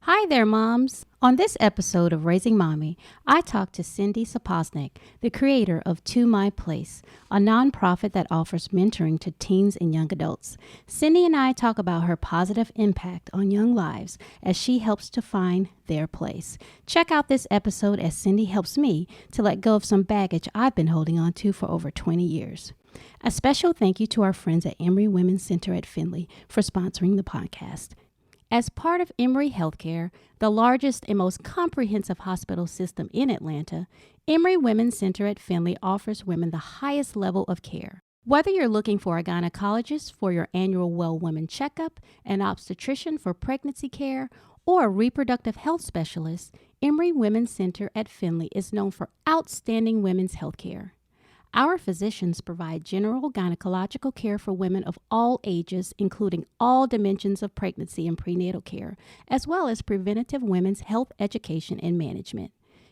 Hi there, moms. On this episode of Raising Mommy, I talk to Cindee Sapoznik, the creator of 2MyPlace, a nonprofit that offers mentoring to teens and young adults. Cindee and I talk about her positive impact on young lives as she helps to find their place. Check out this episode as Cindee helps me to let go of some baggage I've been holding on to for over 20 years. A special thank you to our friends at Emory Women's Center at Findlay for sponsoring the podcast. As part of Emory Healthcare, the largest and most comprehensive hospital system in Atlanta, Emory Women's Center at Findlay offers women the highest level of care. Whether you're looking for a gynecologist for your annual Well Woman checkup, an obstetrician for pregnancy care, or a reproductive health specialist, Emory Women's Center at Findlay is known for outstanding women's health care. Our physicians provide general gynecological care for women of all ages, including all dimensions of pregnancy and prenatal care, as well as preventative women's health education and management.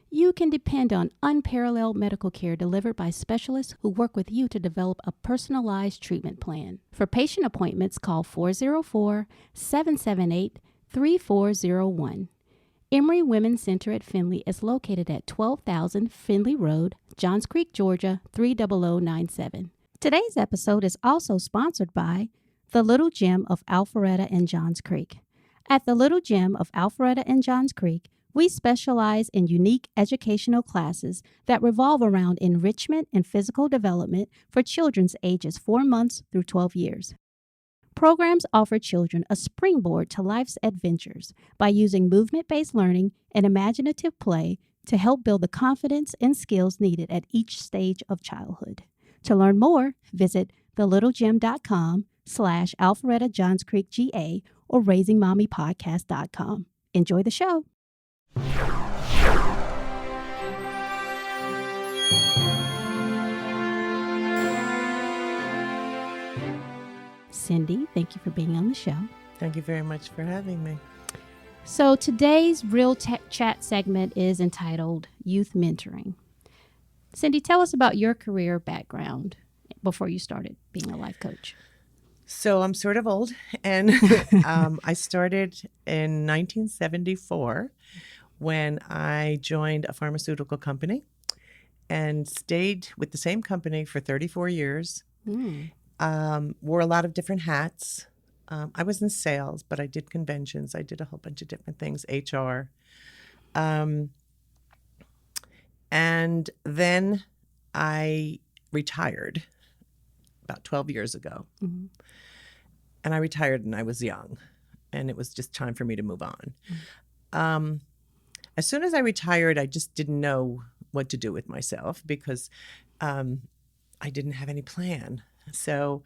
You can depend on unparalleled medical care delivered by specialists who work with you to develop a personalized treatment plan. For patient appointments, call 404-778-3401. Emory Women's Center at Findlay is located at 12,000 Findlay Road, Johns Creek, Georgia, 30097. Today's episode is also sponsored by the Little Gym of Alpharetta and Johns Creek. At the Little Gym of Alpharetta and Johns Creek, we specialize in unique educational classes that revolve around enrichment and physical development for children's ages 4 months through 12 years. Programs offer children a springboard to life's adventures by using movement-based learning and imaginative play to help build the confidence and skills needed at each stage of childhood. To learn more, visit thelittlegym.com/Alpharetta Johns Creek GA or RaisingMommyPodcast.com. Enjoy the show. Cindee, thank you for being on the show. Thank you very much for having me. So today's Real Tech Chat segment is entitled Youth Mentoring. Cindee, tell us about your career background before you started being a life coach. So I'm sort of old, and I started in 1974 when I joined a pharmaceutical company and stayed with the same company for 34 years. Wore a lot of different hats. I was in sales, but I did conventions. I did a whole bunch of different things, HR. And then I retired about 12 years ago. Mm-hmm. And I retired and I was young, and it was just time for me to move on. Mm-hmm. As soon as I retired, I just didn't know what to do with myself because I didn't have any plan. So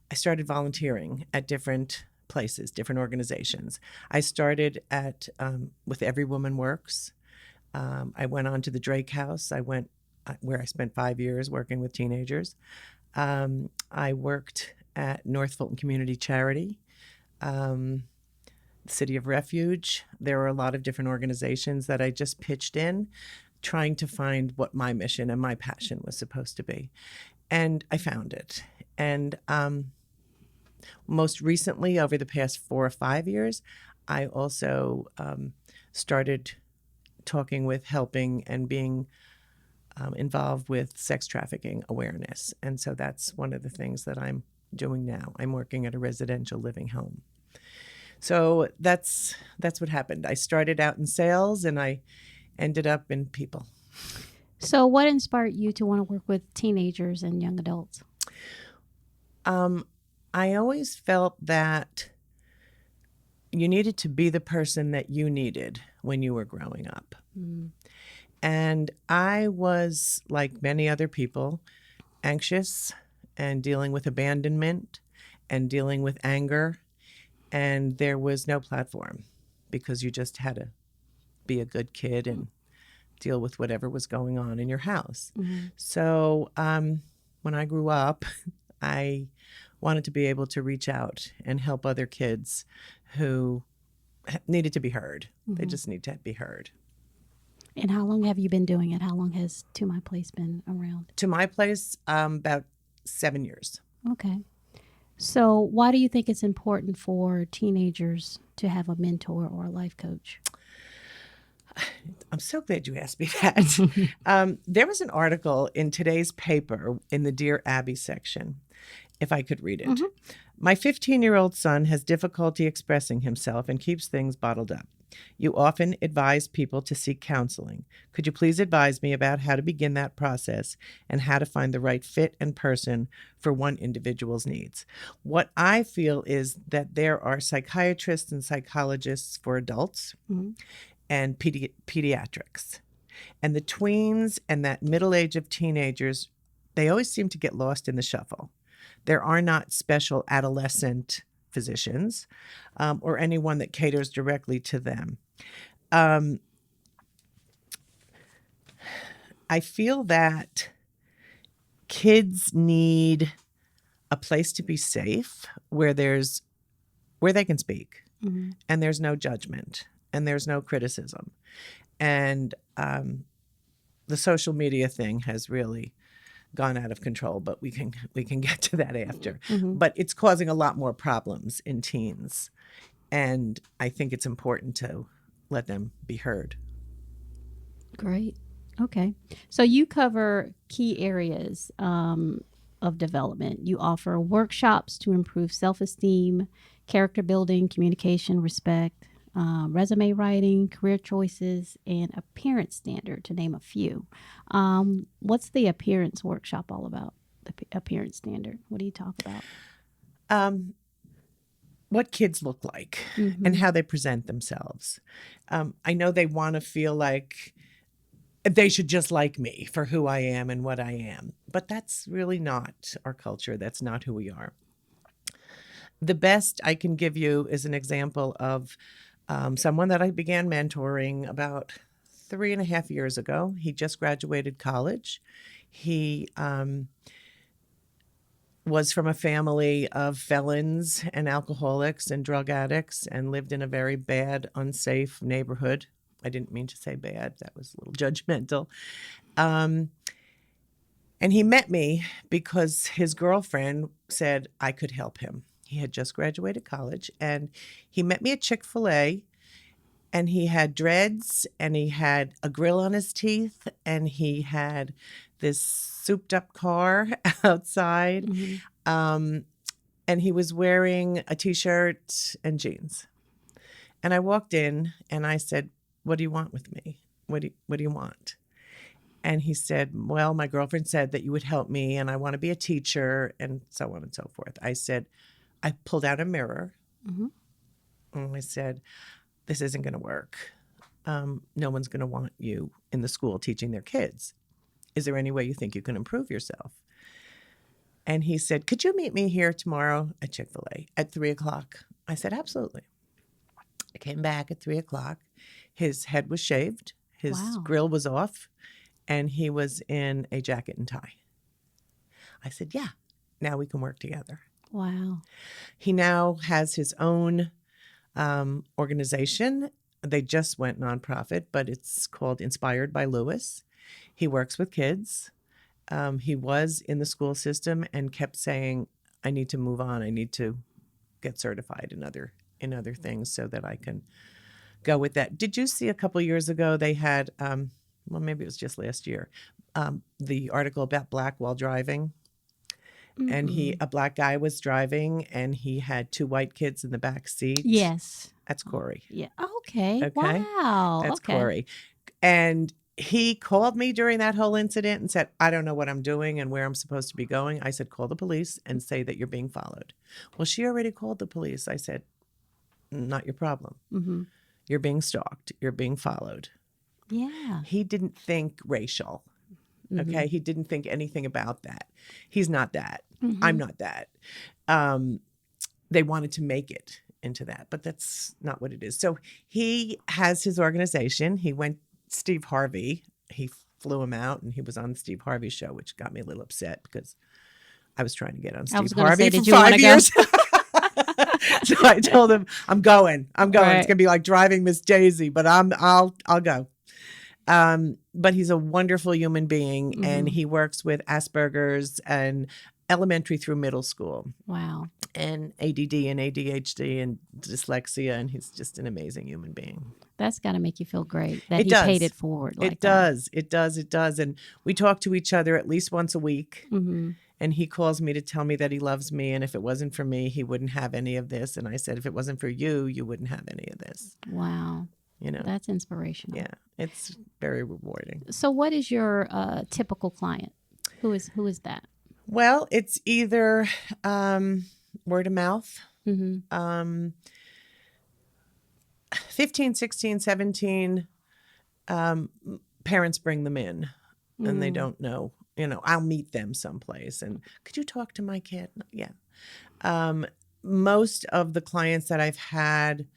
I started volunteering at different places, different organizations. I started at with Every Woman Works. I went on to the Drake House. I went where I spent 5 years working with teenagers. I worked at North Fulton Community Charity, City of Refuge. There were a lot of different organizations that I just pitched in, trying to find what my mission and my passion was supposed to be. And I found it. And most recently, over the past 4 or 5 years, I also started talking with, helping, and being involved with sex trafficking awareness. And so that's one of the things that I'm doing now. I'm working at a residential living home. So that's what happened. I started out in sales, and I ended up in people. So what inspired you to want to work with teenagers and young adults? I always felt that you needed to be the person that you needed when you were growing up. Mm. And I was, like many other people, anxious and dealing with abandonment and dealing with anger. And there was no platform because you just had to be a good kid and deal with whatever was going on in your house. Mm-hmm. So when I grew up, I wanted to be able to reach out and help other kids who needed to be heard. Mm-hmm. They just need to be heard. And how long have you been doing it? How long has 2MyPlace been around? 2MyPlace, about 7 years. Okay. So why do you think it's important for teenagers to have a mentor or a life coach? I'm so glad you asked me that. There was an article in today's paper in the Dear Abby section, if I could read it. My 15-year-old son has difficulty expressing himself and keeps things bottled up. You often advise people to seek counseling. Could you please advise me about how to begin that process and how to find the right fit and person for one individual's needs? What I feel is that there are psychiatrists and psychologists for adults and pediatrics. And the tweens and that middle age of teenagers, they always seem to get lost in the shuffle. There are not special adolescent physicians or anyone that caters directly to them. I feel that kids need a place to be safe where they can speak and there's no judgment and there's no criticism. And the social media thing has really gone out of control, but we can get to that after. But it's causing a lot more problems in teens, and I think it's important to let them be heard. Great. Okay. So you cover key areas of development. You offer workshops to improve self-esteem, character building, communication, respect, resume writing, career choices, and appearance standard, to name a few. What's the appearance workshop all about? The appearance standard. What do you talk about? What kids look like and how they present themselves. I know they want to feel like they should just like me for who I am and what I am, but that's really not our culture. That's not who we are. The best I can give you is an example of someone that I began mentoring about 3.5 years ago. He just graduated college. He was from a family of felons and alcoholics and drug addicts and lived in a very bad, unsafe neighborhood. I didn't mean to say bad. That was a little judgmental. And he met me because his girlfriend said I could help him. He had just graduated college, and he met me at Chick-fil-A, and he had dreads, and he had a grill on his teeth, and he had this souped-up car outside, and he was wearing a T-shirt and jeans. And I walked in, and I said, "What do you want with me? What do you want?" And he said, "Well, my girlfriend said that you would help me, and I want to be a teacher," and so on and so forth. I pulled out a mirror, and I said, "This isn't going to work. No one's going to want you in the school teaching their kids. Is there any way you think you can improve yourself?" And he said, "Could you meet me here tomorrow at Chick-fil-A at 3 o'clock?" I said, "Absolutely." I came back at 3 o'clock. His head was shaved. His grill was off. And he was in a jacket and tie. I said, "Yeah, now we can work together." Wow. He now has his own organization. They just went nonprofit, but it's called Inspired by Lewis. He works with kids. He was in the school system and kept saying, "I need to move on. I need to get certified in other things so that I can go with that." Did you see a couple years ago they had, well, maybe it was just last year, the article about black while driving? And a black guy was driving, and he had 2 white kids in the back seat. Yes. That's Corey. Yeah. Okay. Wow. That's okay. Corey. And he called me during that whole incident and said, "I don't know what I'm doing and where I'm supposed to be going." I said, "Call the police and say that you're being followed." "Well, she already called the police." I said, "Not your problem. You're being stalked. You're being followed." Yeah. He didn't think racial. Okay. He didn't think anything about that. He's not that. I'm not that. They wanted to make it into that, but that's not what it is. So he has his organization. He went, Steve Harvey, he flew him out, and he was on Steve Harvey's show, which got me a little upset because I was trying to get on Steve Harvey for 5 years. So I told him, I'm going. Right. It's going to be like driving Miss Daisy, but I'll go. But he's a wonderful human being, and he works with Asperger's and elementary through middle school. Wow. And ADD and ADHD and dyslexia, and he's just an amazing human being. That's got to make you feel great that It he does. paid it forward like It does. It does. It does. And we talk to each other at least once a week. Mm-hmm. And he calls me to tell me that he loves me. And if it wasn't for me, he wouldn't have any of this. And I said, if it wasn't for you, you wouldn't have any of this. Wow. You know, That's inspirational. yeah, it's very rewarding. So what is your typical client? Who is that? Well, it's either word of mouth. Mm-hmm. 15, 16, 17, parents bring them in and they don't know, I'll meet them someplace and could you talk to my kid? Yeah. Most of the clients that I've had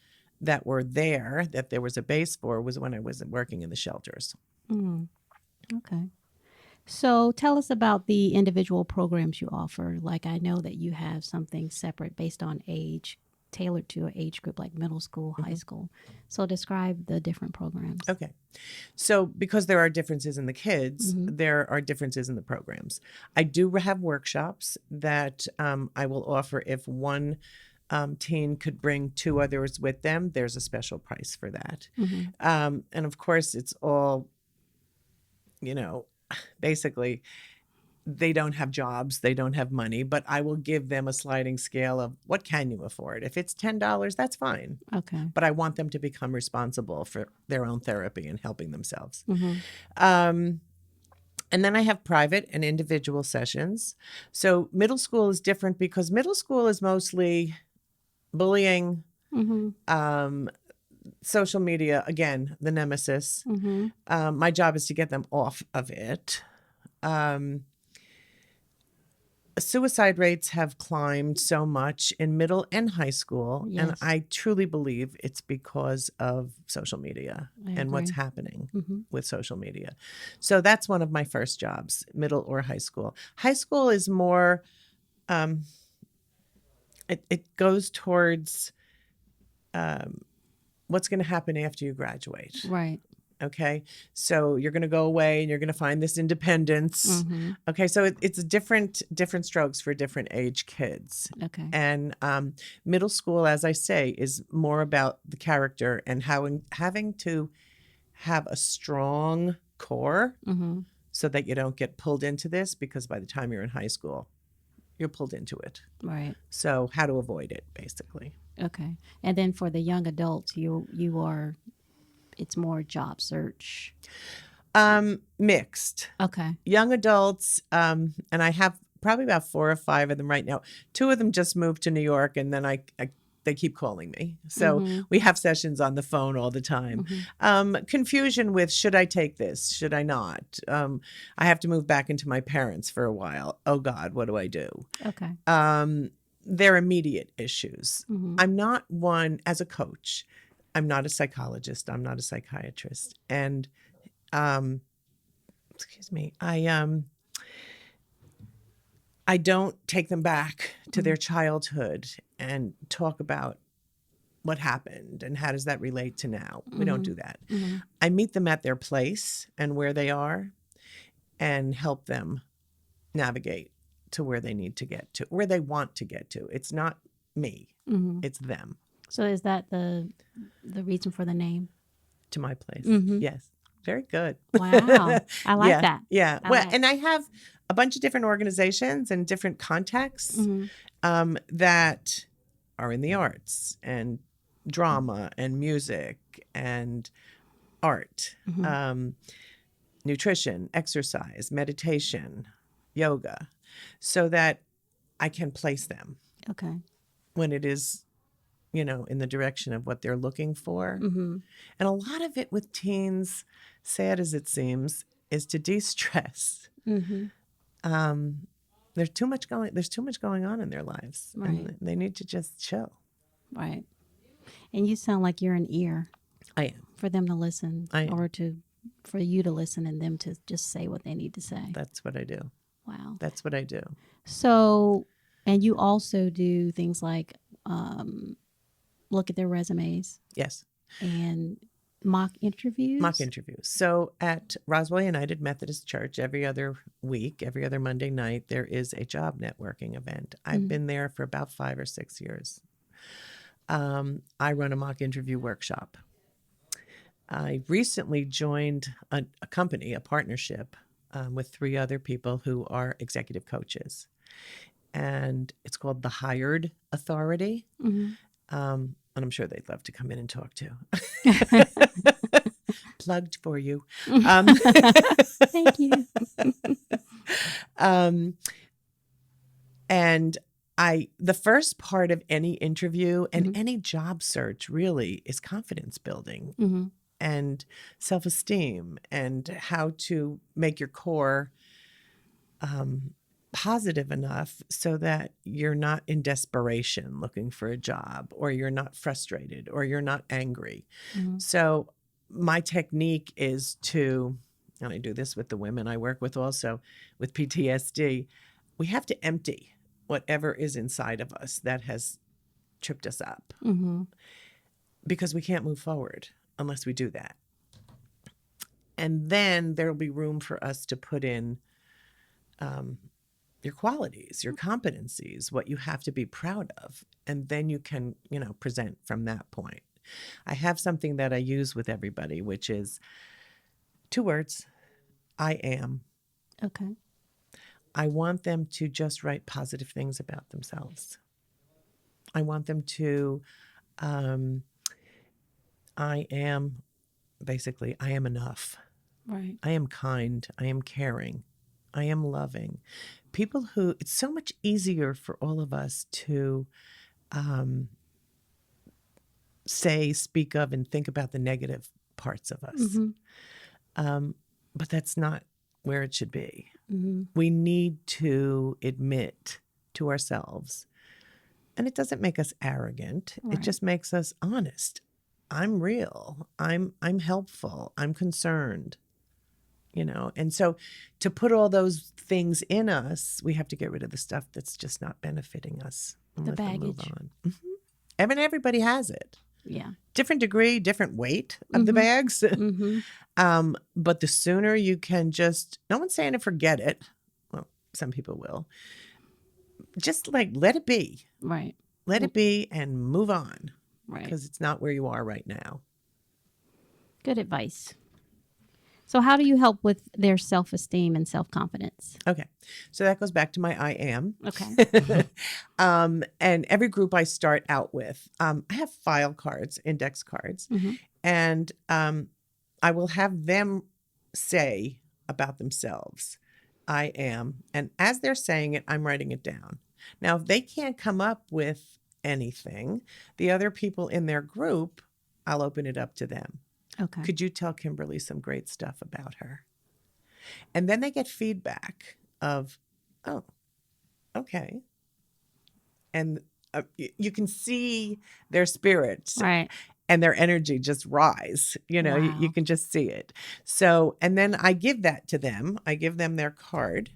that were there, that there was a base for, was when I was working in the shelters. Mm. Okay. So tell us about the individual programs you offer. Like I know that you have something separate based on age, tailored to an age group like middle school, high school. So describe the different programs. Okay. So because there are differences in the kids, there are differences in the programs. I do have workshops that I will offer if one teen could bring two others with them. There's a special price for that. And of course, it's all, basically they don't have jobs, they don't have money, but I will give them a sliding scale of what can you afford? If it's $10, that's fine. Okay. But I want them to become responsible for their own therapy and helping themselves. And then I have private and individual sessions. So middle school is different because middle school is mostly bullying, social media, again, the nemesis. My job is to get them off of it. Suicide rates have climbed so much in middle and high school. Yes. And I truly believe it's because of social media and what's agree. happening with social media. So that's one of my first jobs, middle or high school. High school is more, it goes towards what's going to happen after you graduate. Right. Okay. So you're going to go away and you're going to find this independence. Okay. So it's different strokes for different age kids. Okay. And middle school, as I say, is more about the character and having to have a strong core so that you don't get pulled into this, because by the time you're in high school, you're pulled into it. Right. So how to avoid it, basically. Okay. And then for the young adults, you are, it's more job search. Mixed. Okay. Young adults, and I have probably about 4 or 5 of them right now. 2 of them just moved to New York, and then they keep calling me. So we have sessions on the phone all the time. Confusion with, should I take this? Should I not? I have to move back into my parents for a while. Oh God, what do I do? Okay. They're immediate issues. I'm not one, as a coach, I'm not a psychologist. I'm not a psychiatrist. And, excuse me, I don't take them back to their childhood and talk about what happened and how does that relate to now. We don't do that. I meet them at their place and where they are and help them navigate to where they need to get to, where they want to get to. It's not me, it's them. So is that the reason for the name? To My Place. Yes. Very good. Wow. I like that. Yeah. And I have a bunch of different organizations and different contacts that are in the arts and drama and music and art, nutrition, exercise, meditation, yoga, so that I can place them. Okay. When it is, in the direction of what they're looking for. And a lot of it with teens, sad as it seems, is to de-stress. There's too much going on in their lives. Right. And they need to just chill. Right. And you sound like you're an ear. I am. For them to listen, I am. or for you to listen and them to just say what they need to say. That's what I do. Wow. That's what I do. So, and you also do things like look at their resumes. Yes. And mock interviews. Mock interviews. So at Roswell United Methodist Church, every other week, every other Monday night, there is a job networking event. I've been there for about 5 or 6 years. I run a mock interview workshop. I recently joined a company, a partnership with 3 other people who are executive coaches. And it's called the Hired Authority. Mm-hmm. And I'm sure they'd love to come in and talk too. Plugged for you. Thank you. And the first part of any interview and any job search really is confidence building Mm-hmm. and self-esteem and how to make your core positive enough so that you're not in desperation looking for a job, or you're not frustrated, or you're not angry. Mm-hmm. So my technique is to, and I do this with the women I work with also with PTSD, we have to empty whatever is inside of us that has tripped us up, Mm-hmm. because we can't move forward unless we do that. And then there'll be room for us to put in your qualities, your competencies, what you have to be proud of. And then you can, present from that point. I have something that I use with everybody, which is 2 words: I am. Okay. I want them to just write positive things about themselves. I want them to, I am, basically, I am enough. Right. I am kind. I am caring. I am loving. People who, it's so much easier for all of us to speak of, and think about the negative parts of us. Mm-hmm. But that's not where it should be. Mm-hmm. We need to admit to ourselves, and it doesn't make us arrogant. Right. It just makes us honest. I'm real. I'm helpful. I'm concerned. And so to put all those things in us, we have to get rid of the stuff that's just not benefiting us and The let them move baggage. on. Mm-hmm. Everybody has it. Yeah. Different degree, different weight of the bags. Mm-hmm. But the sooner you can just, no one's saying to forget it. Well, some people will. Just let it be. Right. Let it be and move on. Right. Because it's not where you are right now. Good advice. So how do you help with their self-esteem and self-confidence? Okay. So that goes back to my I am. Okay. And every group I start out with, I have file cards, index cards, Mm-hmm. and I will have them say about themselves, I am. And as they're saying it, I'm writing it down. Now, if they can't come up with anything, the other people in their group, I'll open it up to them. Okay. Could you tell Kimberly some great stuff about her? And then they get feedback of, oh, okay. And you can see their spirits Right. and their energy just rise. Wow. You can just see it. So, and then I give that to them. I give them their card,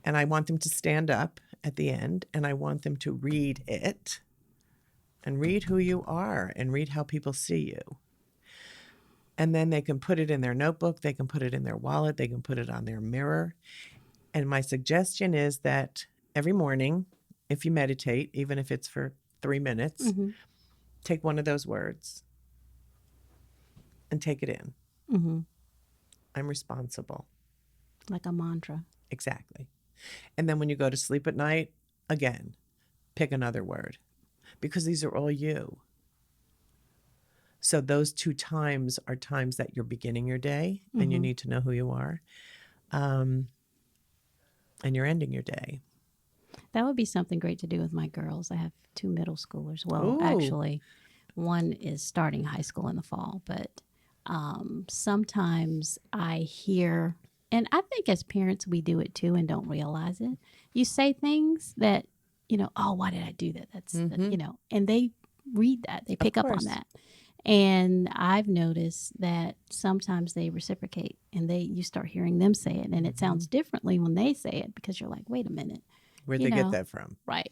and I want them to stand up at the end, and I want them to read it and read who you are and read how people see you. And then they can put it in their notebook. They can put it in their wallet. They can put it on their mirror. And my suggestion is that every morning, if you meditate, even if it's for 3 minutes, take one of those words and take it in. Mm-hmm. I'm responsible. Like a mantra. Exactly. And then when you go to sleep at night, again, pick another word, because these are all you. So those 2 times are times that you're beginning your day, and you need to know who you are. And you're ending your day. That would be something great to do with my girls. I have 2 middle schoolers. Well, Ooh. actually, one is starting high school in the fall. But sometimes I hear, and I think as parents we do it too and don't realize it. You say things that, oh, why did I do that? That's, and they read that. They pick up on that. And I've noticed that sometimes they reciprocate, and you start hearing them say it, and it sounds differently when they say it, because you're like, wait a minute. Where'd they get that from? Right.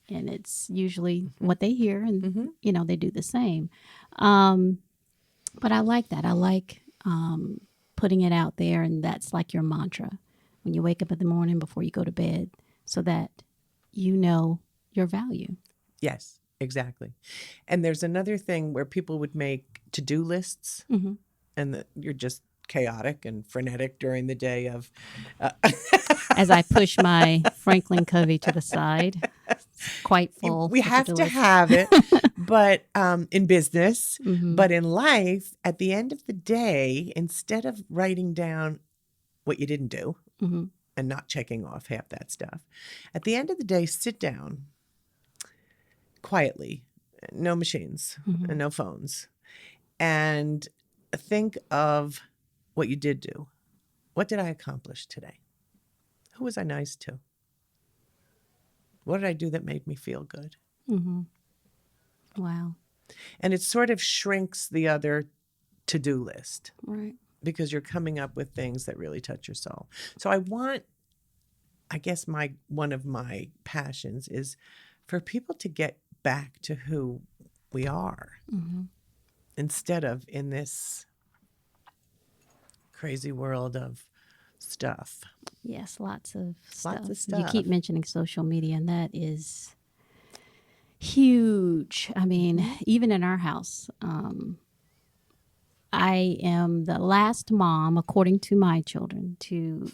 And it's usually what they hear, and, they do the same. But I like that. I like putting it out there, and that's like your mantra when you wake up in the morning before you go to bed, so that you know your value. Yes. Exactly. And there's another thing where people would make to-do lists, and you're just chaotic and frenetic during the day of As I push my Franklin Covey to the side, it's quite full. we the have to-do to list. have it, but in business, Mm-hmm. but in life, at the end of the day, instead of writing down what you didn't do Mm-hmm. and not checking off half that stuff, at the end of the day, sit down quietly, no machines Mm-hmm. and no phones, and think of what you did do. What did I accomplish today? Who was I nice to? What did I do that made me feel good? Mm-hmm. Wow. And it sort of shrinks the other to-do list Right. because you're coming up with things that really touch your soul. So I guess one of my passions is for people to get back to who we are instead of in this crazy world of stuff. Yes, lots of stuff. Lots of You stuff. keep mentioning social media, and that is huge. I mean, even in our house, I am the last mom, according to my children, to,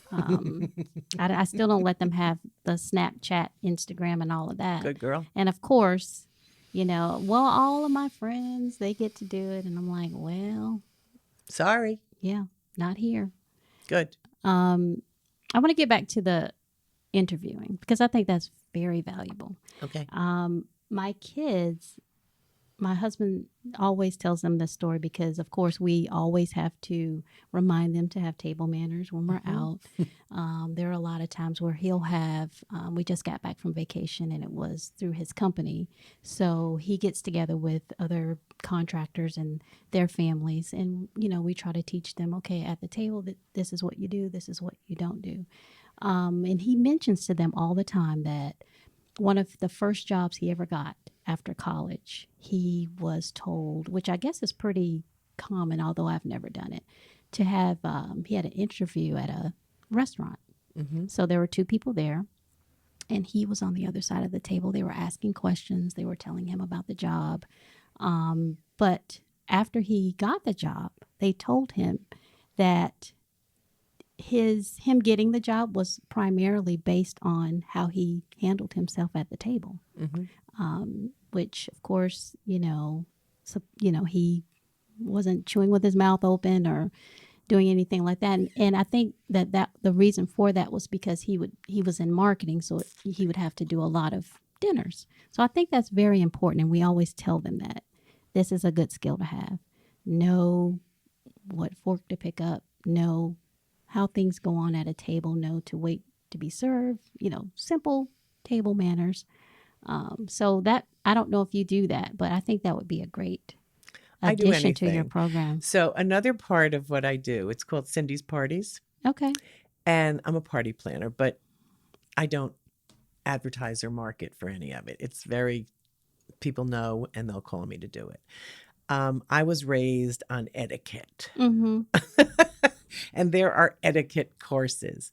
I still don't let them have the Snapchat, Instagram, and all of that. Good girl. And of course, all of my friends, they get to do it. And I'm like, well, Sorry. yeah, not here. Good. I want to get back to the interviewing because I think that's very valuable. Okay. My kids, my husband always tells them this story because, of course, we always have to remind them to have table manners when we're out. There are a lot of times where he'll have, we just got back from vacation and it was through his company. So he gets together with other contractors and their families. And, we try to teach them, okay, at the table, that this is what you do, this is what you don't do. And he mentions to them all the time that one of the first jobs he ever got after college, he was told, which I guess is pretty common, although I've never done it, to have, he had an interview at a restaurant. So there were two people there, and he was on the other side of the table. They were asking questions. They were telling him about the job. But after he got the job, they told him that him getting the job was primarily based on how he handled himself at the table, which of course, he wasn't chewing with his mouth open or doing anything like that. And I think that the reason for that was because he was in marketing, so he would have to do a lot of dinners. So I think that's very important, and we always tell them that this is a good skill to have. Know what fork to pick up. Know how things go on at a table, know to wait to be served, simple table manners. So that, I don't know if you do that, but I think that would be a great addition to your program. So another part of what I do, it's called Cindee's Parties. Okay. And I'm a party planner, but I don't advertise or market for any of it. It's people know and they'll call me to do it. I was raised on etiquette. And there are etiquette courses.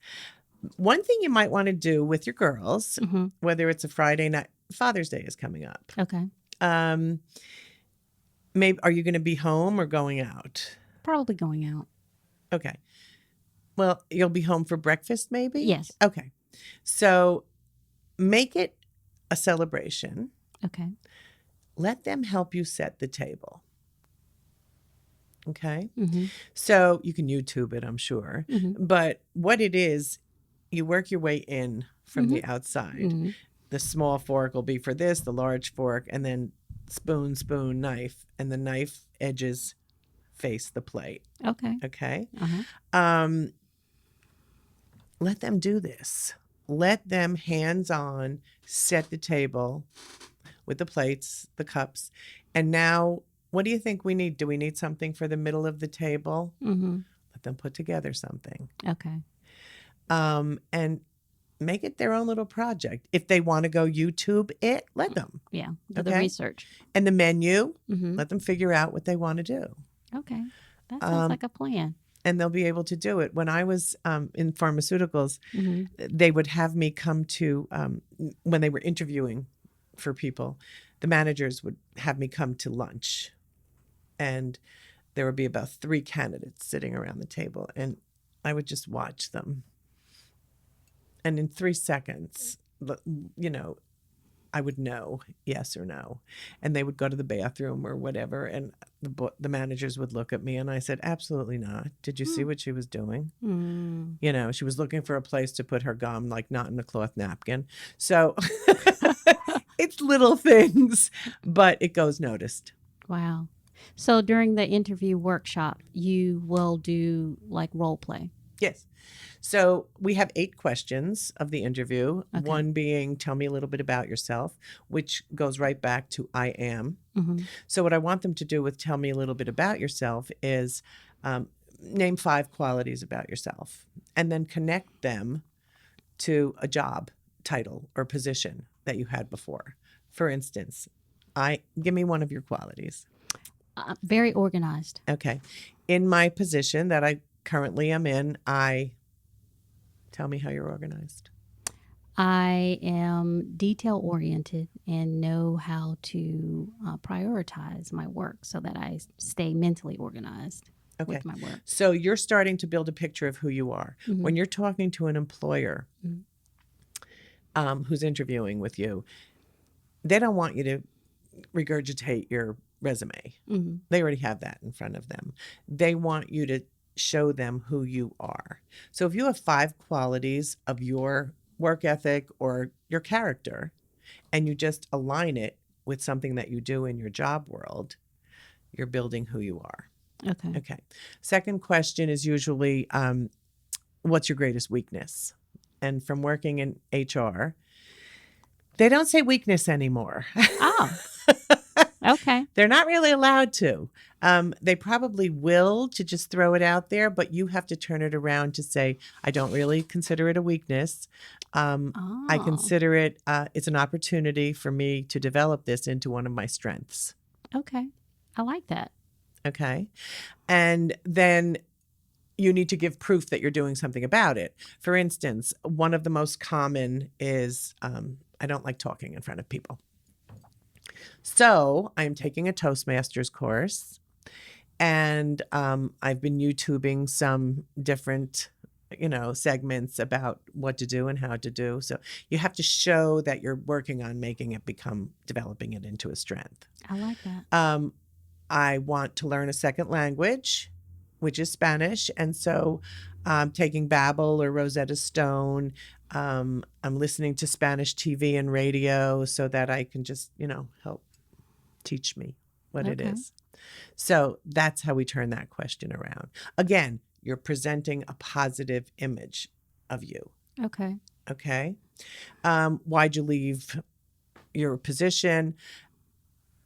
One thing you might want to do with your girls, whether it's a Friday night, Father's Day is coming up. Okay. Maybe, are you going to be home or going out? Probably going out. Okay. Well, you'll be home for breakfast maybe? Yes. Okay. So make it a celebration. Okay. Let them help you set the table. Okay. So you can YouTube it, I'm sure. But what it is, you work your way in from the outside. The small fork will be for this, the large fork, and then spoon, knife, and the knife edges face the plate. Okay. Okay. Let them do this. Let them hands-on set the table with the plates, the cups, and now, what do you think we need? Do we need something for the middle of the table? Let them put together something. Okay. And make it their own little project. If they want to go YouTube it, let them. Yeah. Do the research. And the menu, let them figure out what they want to do. Okay. That sounds like a plan. And they'll be able to do it. When I was in pharmaceuticals, they would have me come to, when they were interviewing for people, the managers would have me come to lunch, and there would be about 3 candidates sitting around the table, and I would just watch them. And in 3 seconds, you know, I would know yes or no. And they would go to the bathroom or whatever, and the managers would look at me, and I said, absolutely not. Did you see what she was doing? You know, she was looking for a place to put her gum, like not in a cloth napkin. So it's little things, but it goes noticed. Wow. So during the interview workshop, you will do like role play. Yes. So we have 8 questions of the interview, Okay. one being, tell me a little bit about yourself, which goes right back to I am. Mm-hmm. So what I want them to do with tell me a little bit about yourself is name 5 qualities about yourself, and then connect them to a job title or position that you had before. For instance, give me one of your qualities. Very organized. Okay. In my position that I currently am in, tell me how you're organized. I am detail oriented and know how to prioritize my work so that I stay mentally organized with my work. So you're starting to build a picture of who you are. Mm-hmm. When you're talking to an employer who's interviewing with you, they don't want you to regurgitate your resume. Mm-hmm. They already have that in front of them. They want you to show them who you are. So if you have 5 qualities of your work ethic or your character, and you just align it with something that you do in your job world, you're building who you are. Okay. Second question is usually, what's your greatest weakness? And from working in HR, they don't say weakness anymore. Oh, okay. They're not really allowed to. They probably will, to just throw it out there, but you have to turn it around to say, I don't really consider it a weakness. I consider it, it's an opportunity for me to develop this into one of my strengths. Okay. I like that. Okay. And then you need to give proof that you're doing something about it. For instance, one of the most common is, I don't like talking in front of people. So I'm taking a Toastmasters course, and I've been YouTubing some different, segments about what to do and how to do. So you have to show that you're working on developing it into a strength. I like that. I want to learn a second language, which is Spanish. And so taking Babbel or Rosetta Stone, I'm listening to Spanish TV and radio so that I can just, help teach me what it is. So that's how we turn that question around. Again, you're presenting a positive image of you. Okay. Why'd you leave your position?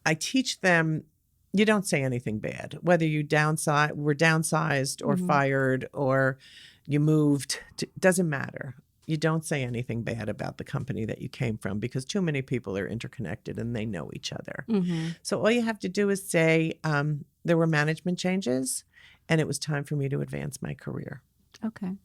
I teach them, you don't say anything bad, whether you were downsized or fired or you moved, doesn't matter. You don't say anything bad about the company that you came from, because too many people are interconnected and they know each other. So all you have to do is say, there were management changes and it was time for me to advance my career. Okay.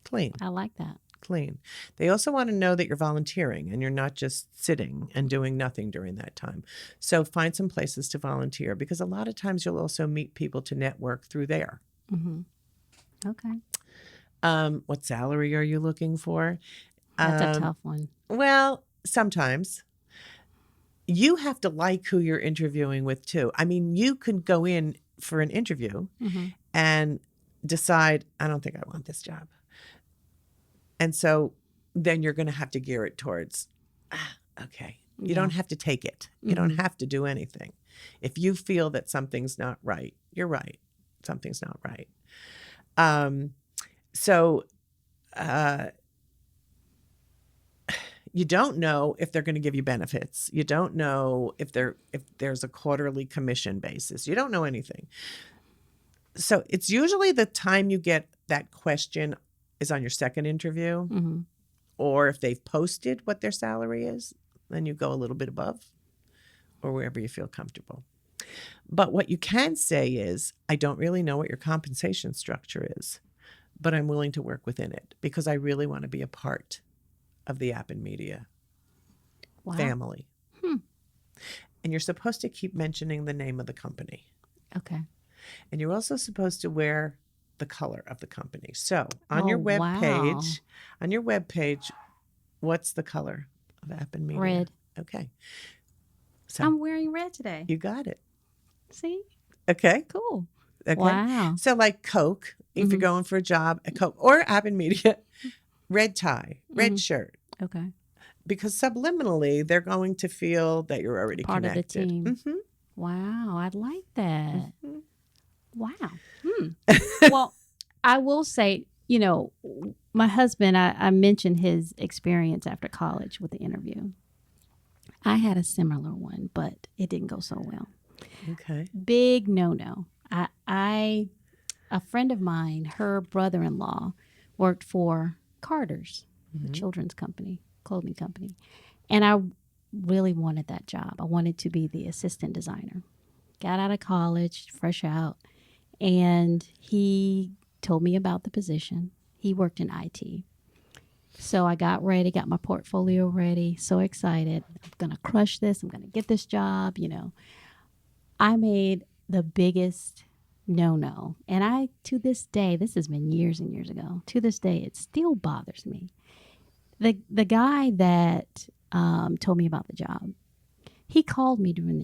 Clean. I like that. Clean. They also want to know that you're volunteering and you're not just sitting and doing nothing during that time. So find some places to volunteer, because a lot of times you'll also meet people to network through there. Okay. What salary are you looking for? That's a tough one. Well, sometimes. You have to like who you're interviewing with too. I mean, you could go in for an interview and decide, I don't think I want this job. And so then you're going to have to gear it towards, okay, you don't have to take it. You don't have to do anything. If you feel that something's not right, you're right. Something's not right. So you don't know if they're going to give you benefits. You don't know if there's a quarterly commission basis. You don't know anything. So it's usually the time you get that question is on your second interview, or if they've posted what their salary is, then you go a little bit above or wherever you feel comfortable. But what you can say is, I don't really know what your compensation structure is, but I'm willing to work within it because I really want to be a part of the app and media family. And you're supposed to keep mentioning the name of the company. Okay. And you're also supposed to wear the color of the company. So on your wow. web page, what's the color of App and Media? Red. Okay. So I'm wearing red today. you got it. See? Okay. Cool. Okay. Wow. So like Coke, if you're going for a job at Coke or App and Media, red tie, red shirt. Okay. Because subliminally, they're going to feel that you're already Part connected. of the team. Mm-hmm. Wow. I like that. Mm-hmm. Wow. Well, I will say, my husband, I mentioned his experience after college with the interview. I had a similar one, but it didn't go so well. Okay. Big no. A friend of mine, her brother-in-law, worked for Carter's, the children's company, clothing company. And I really wanted that job. I wanted to be the assistant designer. Got out of college, fresh out, and he told me about the position. He worked in IT. So I got ready, got my portfolio ready, so excited. I'm going to crush this. I'm going to get this job, I made the biggest no. And to this day, this has been years and years ago, to this day, it still bothers me. The guy that told me about the job, he called me during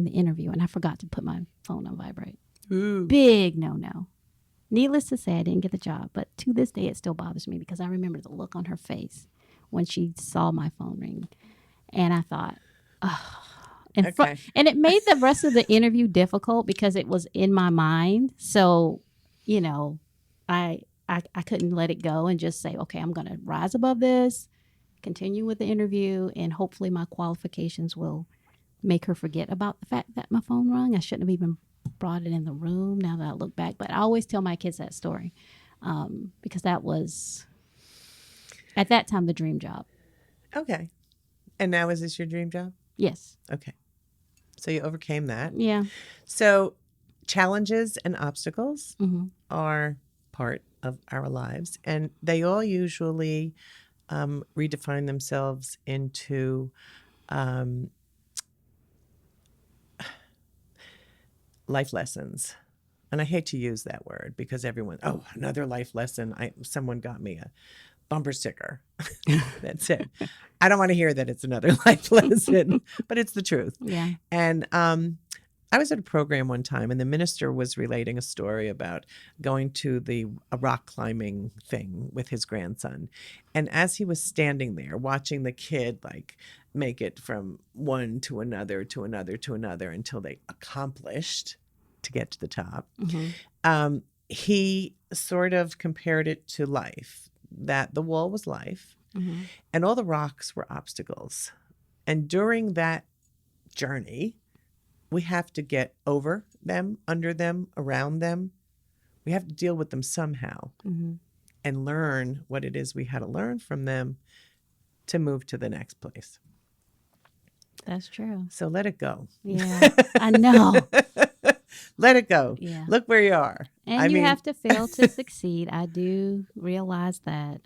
the interview, and I forgot to put my phone on vibrate. Ooh. Big no. Needless to say, I didn't get the job, but to this day, it still bothers me because I remember the look on her face when she saw my phone ring. And I thought, oh. And it made the rest of the interview difficult because it was in my mind. So, I couldn't let it go and just say, okay, I'm going to rise above this, continue with the interview, and hopefully my qualifications will make her forget about the fact that my phone rang. I shouldn't have even brought it in the room now that I look back. But I always tell my kids that story because that was, at that time, the dream job. Okay. And now is this your dream job? Yes. Okay. So you overcame that. Yeah. So challenges and obstacles are part of our lives, and they all usually redefine themselves into life lessons. And I hate to use that word because another life lesson. Someone got me a bumper sticker. That's it. I don't want to hear that it's another life lesson, but it's the truth. Yeah. And I was at a program one time, and the minister was relating a story about going to a rock climbing thing with his grandson. And as he was standing there watching the kid make it from one to another to another to another until they accomplished to get to the top, he sort of compared it to life, that the wall was life and all the rocks were obstacles. And during that journey, we have to get over them, under them, around them. We have to deal with them somehow and learn what it is we had to learn from them to move to the next place. That's true. So let it go. Yeah, I know. Let it go. Yeah. Look where you are. And you have to fail to succeed. I do realize that.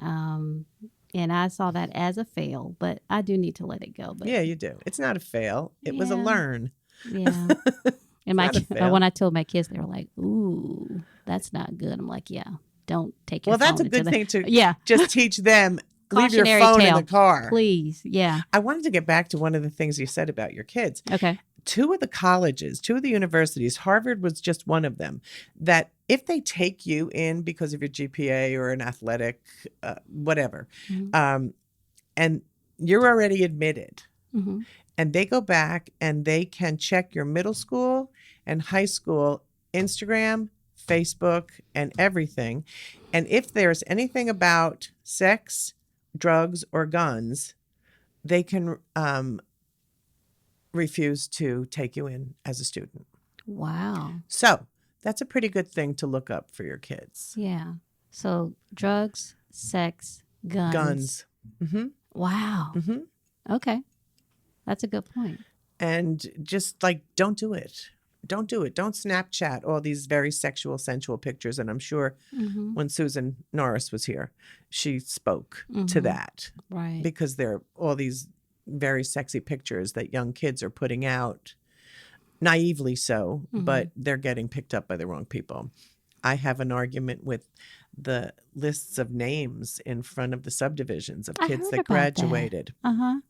And I saw that as a fail, but I do need to let it go. But yeah, you do. It's not a fail. It was a learn. Yeah. And when I told my kids, they were like, ooh, that's not good. I'm like, yeah, don't take your phone. Well, that's a good thing to just teach them. Leave your phone in the car. Please. Yeah. I wanted to get back to one of the things you said about your kids. Okay. 2 of the colleges, 2 of the universities, Harvard was just one of them, that if they take you in because of your GPA or an athletic, whatever, and you're already admitted, and they go back and they can check your middle school and high school Instagram, Facebook, and everything. And if there's anything about sex, drugs, or guns, they can refuse to take you in as a student. Wow. So that's a pretty good thing to look up for your kids. Yeah. So drugs, sex, guns. Wow. Okay. That's a good point. And just don't do it. Don't do it. Don't Snapchat all these very sexual, sensual pictures. And I'm sure when Susan Norris was here, she spoke to that. Right. Because there are all these very sexy pictures that young kids are putting out, naively so, but they're getting picked up by the wrong people. I have an argument with the lists of names in front of the subdivisions of I kids heard that about graduated. that. Uh-huh.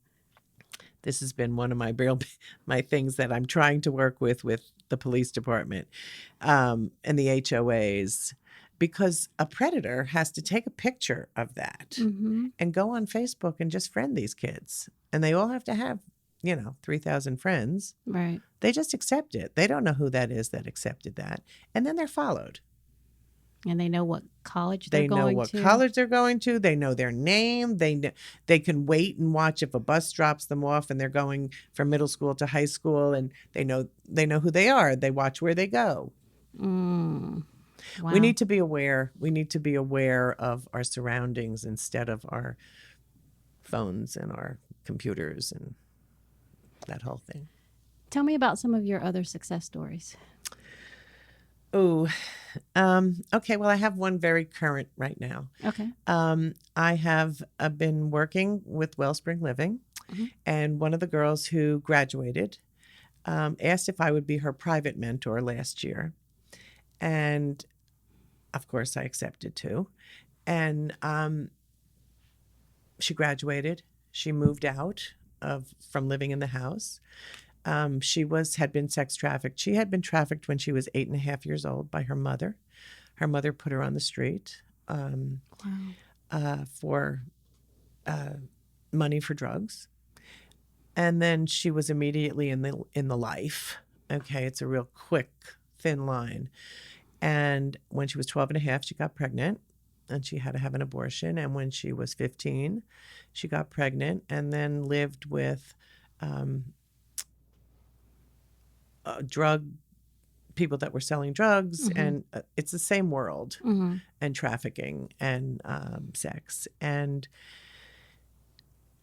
This has been one of my things that I'm trying to work with the police department and the HOAs, because a predator has to take a picture of that and go on Facebook and just friend these kids. And they all have to have, 3,000 friends. Right. They just accept it. They don't know who that is that accepted that. And then they're followed. And they know what college they're going to. They know what college they're going to. They know their name. They can wait and watch if a bus drops them off and they're going from middle school to high school, and they know who they are. They watch where they go. Wow. We need to be aware. We need to be aware of our surroundings instead of our phones and our computers and that whole thing. Tell me about some of your other success stories. Oh, okay. Well, I have one very current right now. Okay. I have been working with Wellspring Living, and one of the girls who graduated asked if I would be her private mentor last year. And of course, I accepted too. And she graduated. She moved out from living in the house. She had been sex trafficked. She had been trafficked when she was 8.5 years old by her mother. Her mother put her on the street for money for drugs, and then she was immediately in the life. Okay, it's a real quick, thin line. And when she was 12.5, she got pregnant, and she had to have an abortion. And when she was 15, she got pregnant, and then lived with drug people that were selling drugs, and it's the same world, and trafficking and sex. And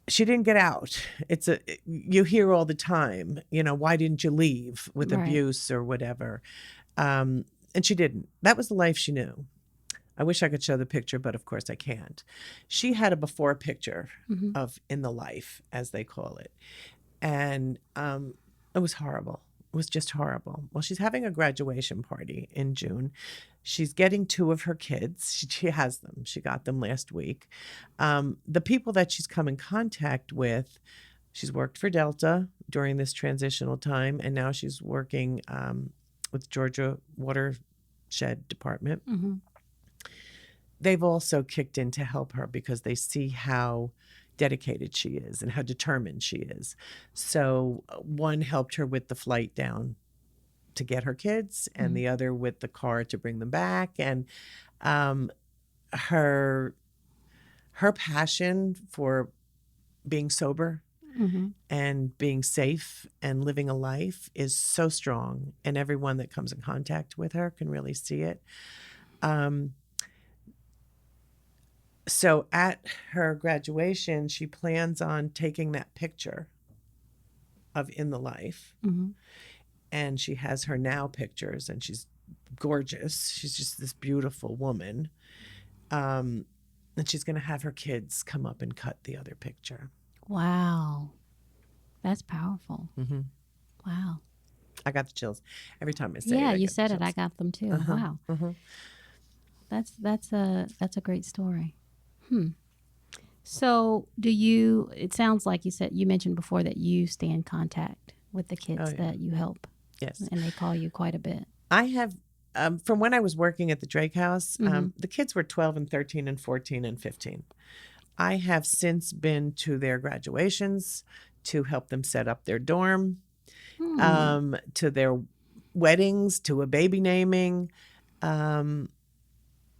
she didn't get out. You hear all the time, why didn't you leave with abuse or whatever? And she didn't. That was the life she knew. I wish I could show the picture, but of course I can't. She had a before picture of in the life, as they call it. And it was horrible. It was just horrible. Well, she's having a graduation party in June. She's getting 2 of her kids. She has them. She got them last week. The people that she's come in contact with, she's worked for Delta during this transitional time, and now she's working with Georgia Watershed Department. They've also kicked in to help her because they see how dedicated she is and how determined she is. So one helped her with the flight down to get her kids, and the other with the car to bring them back. And her passion for being sober and being safe and living a life is so strong, and everyone that comes in contact with her can really see it. So at her graduation, she plans on taking that picture of in the life. And she has her now pictures, and she's gorgeous. She's just this beautiful woman. And she's going to have her kids come up and cut the other picture. Wow. That's powerful. Wow. I got the chills every time I say it. Yeah, you said it. I got them too. Wow. That's a great story. So it sounds like you mentioned before that you stay in contact with the kids that you help. Yes. And they call you quite a bit. I have, from when I was working at the Drake House, the kids were 12 and 13 and 14 and 15. I have since been to their graduations to help them set up their dorm, to their weddings, to a baby naming.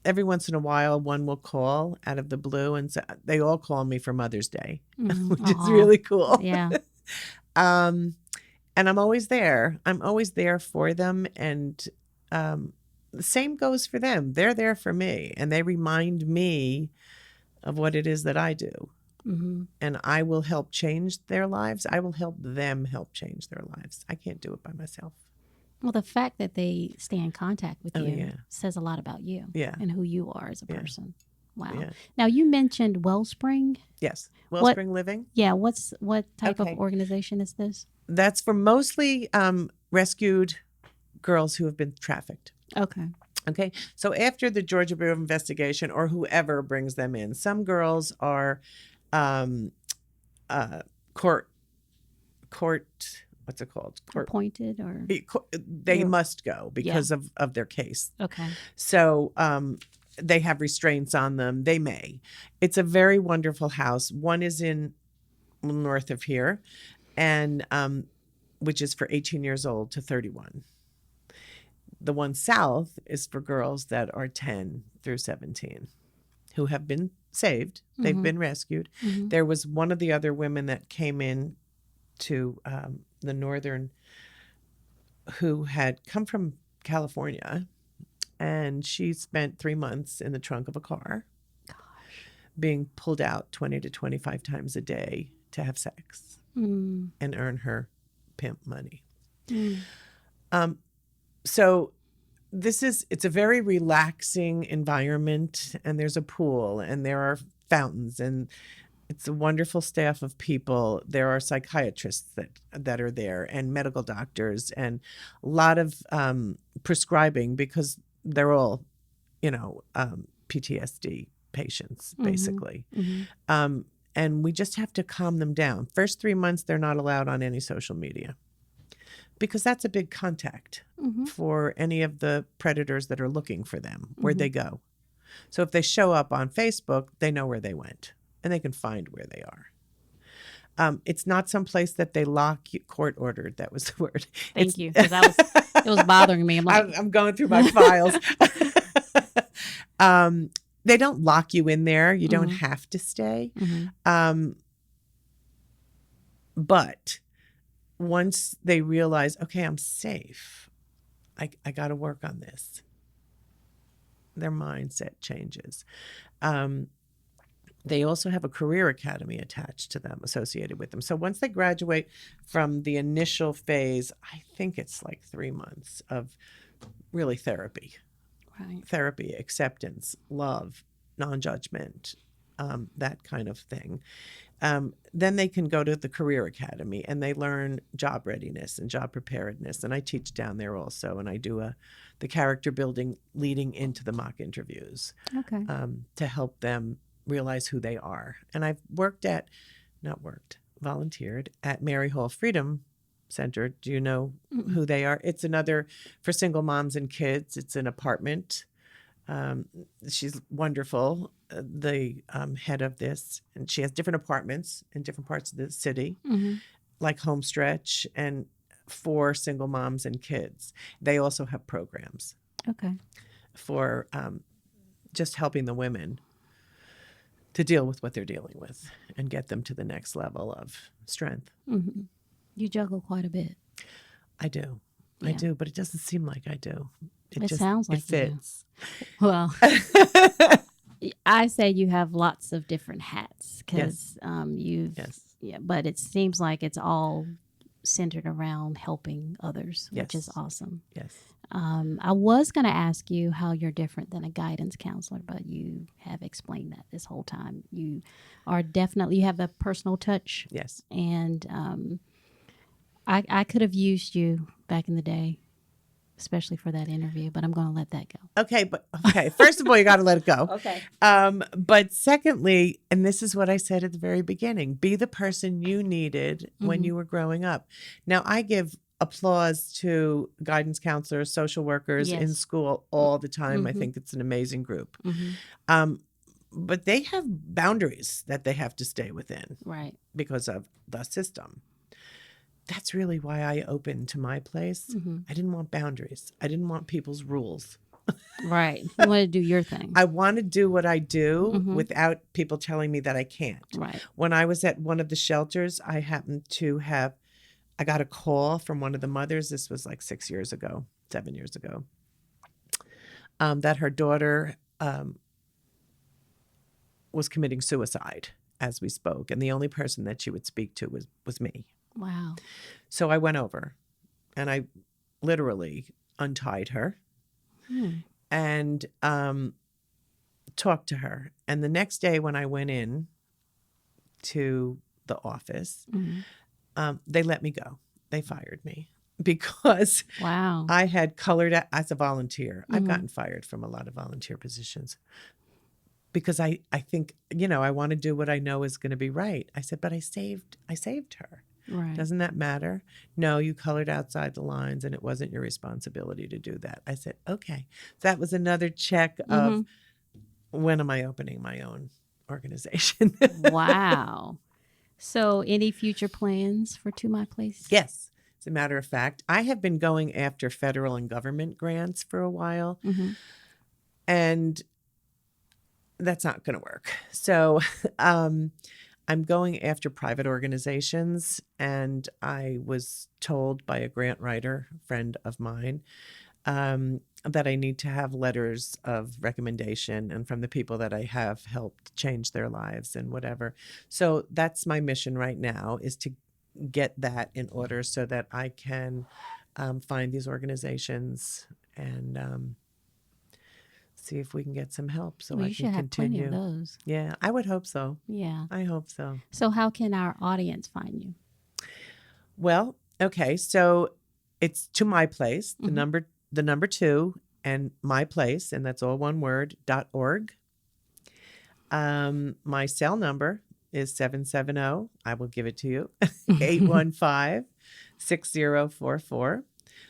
Every once in a while, one will call out of the blue, and so they all call me for Mother's Day, which is really cool. Yeah. And I'm always there. I'm always there for them. And the same goes for them. They're there for me, and they remind me of what it is that I do. And I will help change their lives. I will help them help change their lives. I can't do it by myself. Well, the fact that they stay in contact with you says a lot about you and who you are as a person. Wow. Yeah. Now you mentioned Wellspring. Yes. What? Wellspring Living. Yeah. What type of Okay. organization is this? That's for mostly rescued girls who have been trafficked. Okay. Okay. So after the Georgia Bureau of Investigation or whoever brings them in, some girls are um, court, what's it called? Court. Appointed or? They must go because of their case. Okay. So they have restraints on them. They may. It's a very wonderful house. One is in north of here, and which is for 18 years old to 31. The one south is for girls that are 10 through 17 who have been saved. They've been rescued. There was one of the other women that came in to the northern who had come from California, and she spent 3 months in the trunk of a car. Gosh. Being pulled out 20 to 25 times a day to have sex and earn her pimp money. So it's a very relaxing environment, and there's a pool and there are fountains, and it's a wonderful staff of people. There are psychiatrists that are there, and medical doctors, and a lot of prescribing, because they're all, PTSD patients, basically. And we just have to calm them down. First 3 months, they're not allowed on any social media, because that's a big contact for any of the predators that are looking for them, where'd they go. So if they show up on Facebook, they know where they went, and they can find where they are. It's not some place that they lock you, court ordered. That was the word. Thank you, because it was bothering me. I'm going through my files. They don't lock you in there. You don't have to stay. But once they realize, okay, I'm safe, I got to work on this, their mindset changes. They also have a career academy attached to them, associated with them. So once they graduate from the initial phase, I think it's like 3 months of really therapy. Right. Therapy, acceptance, love, non-judgment, that kind of thing. Then they can go to the Career Academy, and they learn job readiness and job preparedness. And I teach down there also, and I do the character building leading into the mock interviews. Okay. To help them realize who they are. And I've volunteered at Mary Hall Freedom Center. Do you know who they are? It's another for single moms and kids. It's an apartment. She's wonderful, the head of this, and she has different apartments in different parts of the city, like Homestretch, and for single moms and kids. They also have programs for just helping the women to deal with what they're dealing with and get them to the next level of strength. You juggle quite a bit. I do. Yeah. I do, but it doesn't seem like I do. It sounds like it fits. Well, I say you have lots of different hats because but it seems like it's all centered around helping others, which is awesome. Yes. I was going to ask you how you're different than a guidance counselor, but you have explained that this whole time. You have a personal touch. Yes. And I could have used you back in the day, especially for that interview, but I'm going to let that go. Okay. First of all, you got to let it go. Okay. But secondly, and this is what I said at the very beginning, be the person you needed when you were growing up. Now, I give applause to guidance counselors, social workers in school all the time. I think it's an amazing group. But they have boundaries that they have to stay within. Right. Because of the system. That's really why I opened 2MyPlace. I didn't want boundaries. I didn't want people's rules. Right. You want to do your thing. I want to do what I do without people telling me that I can't. Right. When I was at one of the shelters, I got a call from one of the mothers. This was like 7 years ago, that her daughter was committing suicide as we spoke. And the only person that she would speak to was me. Wow. So I went over and I literally untied her and talk to her. And the next day when I went in to the office, they let me go. They fired me because Wow. I had colored as a volunteer. I've gotten fired from a lot of volunteer positions because I think, I want to do what I know is going to be right. I said, but I saved her. Right. Doesn't that matter? No, you colored outside the lines and it wasn't your responsibility to do that. I said, okay. So that was another check of when am I opening my own organization? Wow. So any future plans for 2MyPlace? Yes. As a matter of fact, I have been going after federal and government grants for a while, and that's not going to work. So I'm going after private organizations, and I was told by a grant writer, friend of mine, that I need to have letters of recommendation and from the people that I have helped change their lives and whatever. So that's my mission right now, is to get that in order so that I can find these organizations and see if we can get some help so I you can should have plenty continue. of those. Yeah, I would hope so. Yeah. I hope so. So how can our audience find you? Well, okay, so it's ToMyPlace, the number 2, and MyPlace, and that's all one word, .org. My cell number is 770, I will give it to you, 815-6044.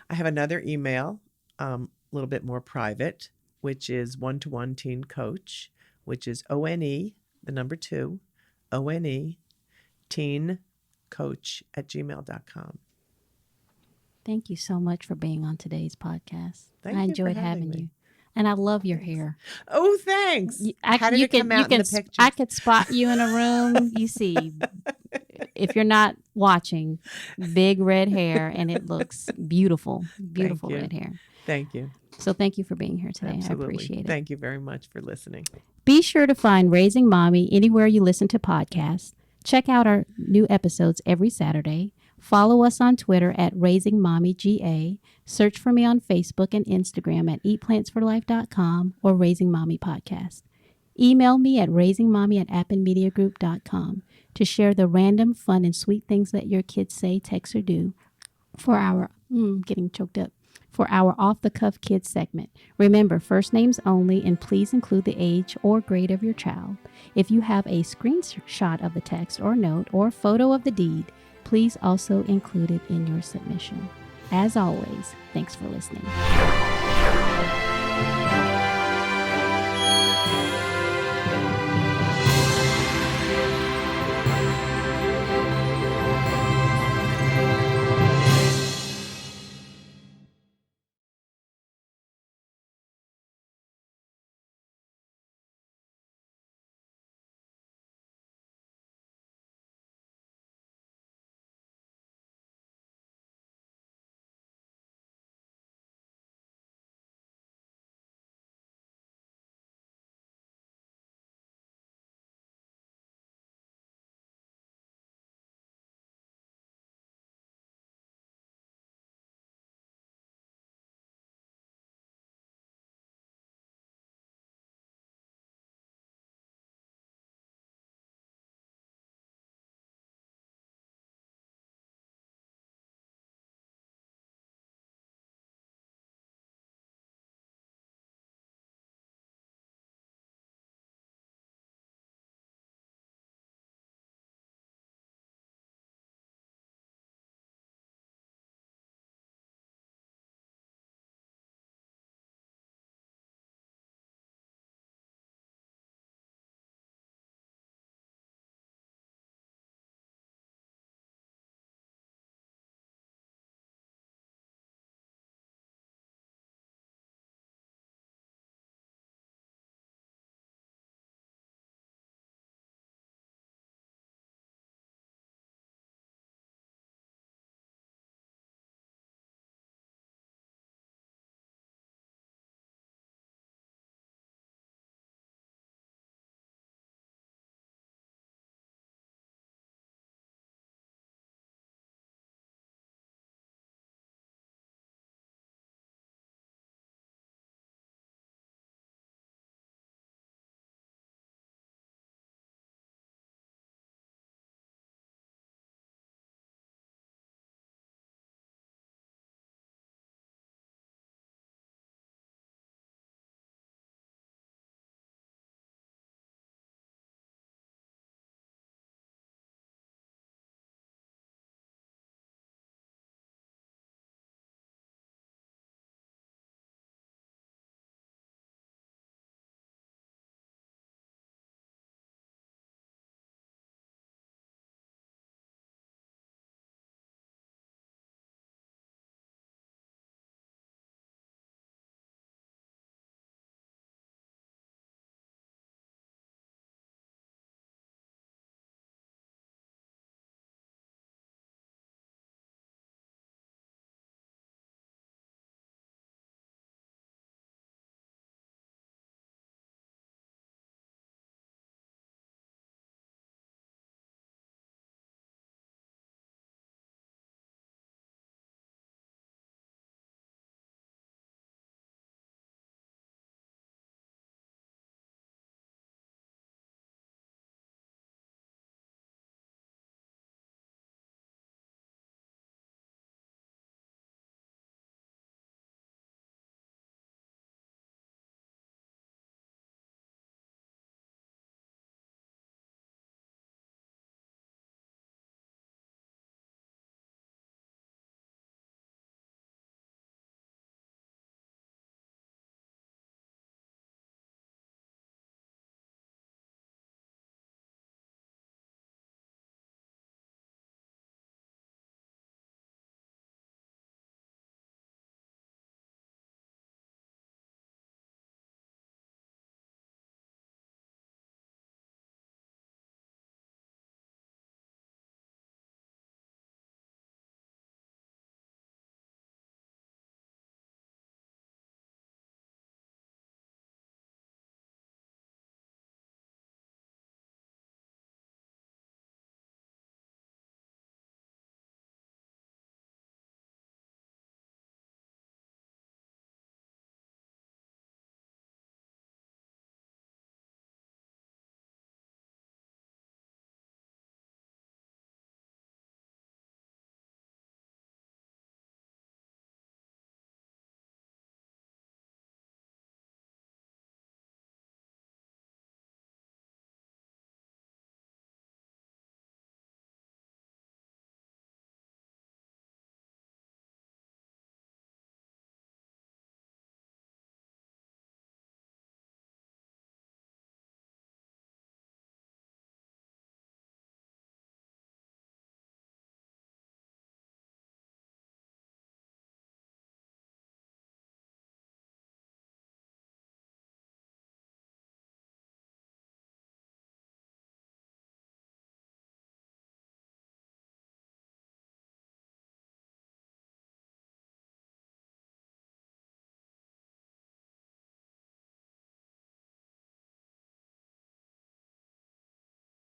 I have another email, a little bit more private, which is one-to-one teen coach, which is ONE, the number 2, ONE, teen coach @gmail.com. Thank you so much for being on today's podcast. Thank I you enjoyed for having me. you. And I love your hair. Oh, thanks. How did it come out in the picture? I could spot you in a room. You see, if you're not watching, big red hair, and it looks beautiful. Beautiful red hair. Thank you. So thank you for being here today. Absolutely. I appreciate it. Thank you very much for listening. Be sure to find Raising Mommy anywhere you listen to podcasts. Check out our new episodes every Saturday. Follow us on Twitter @RaisingMommyGA. Search for me on Facebook and Instagram @eatplantsforlife.com or Raising Mommy Podcast. Email me at raisingmommy@appenmediagroup.com to share the random, fun, and sweet things that your kids say, text, or do for our getting choked up. For our off-the-cuff kids segment. Remember, first names only, and please include the age or grade of your child. If you have a screenshot of the text or note or photo of the deed, please also include it in your submission. As always, thanks for listening.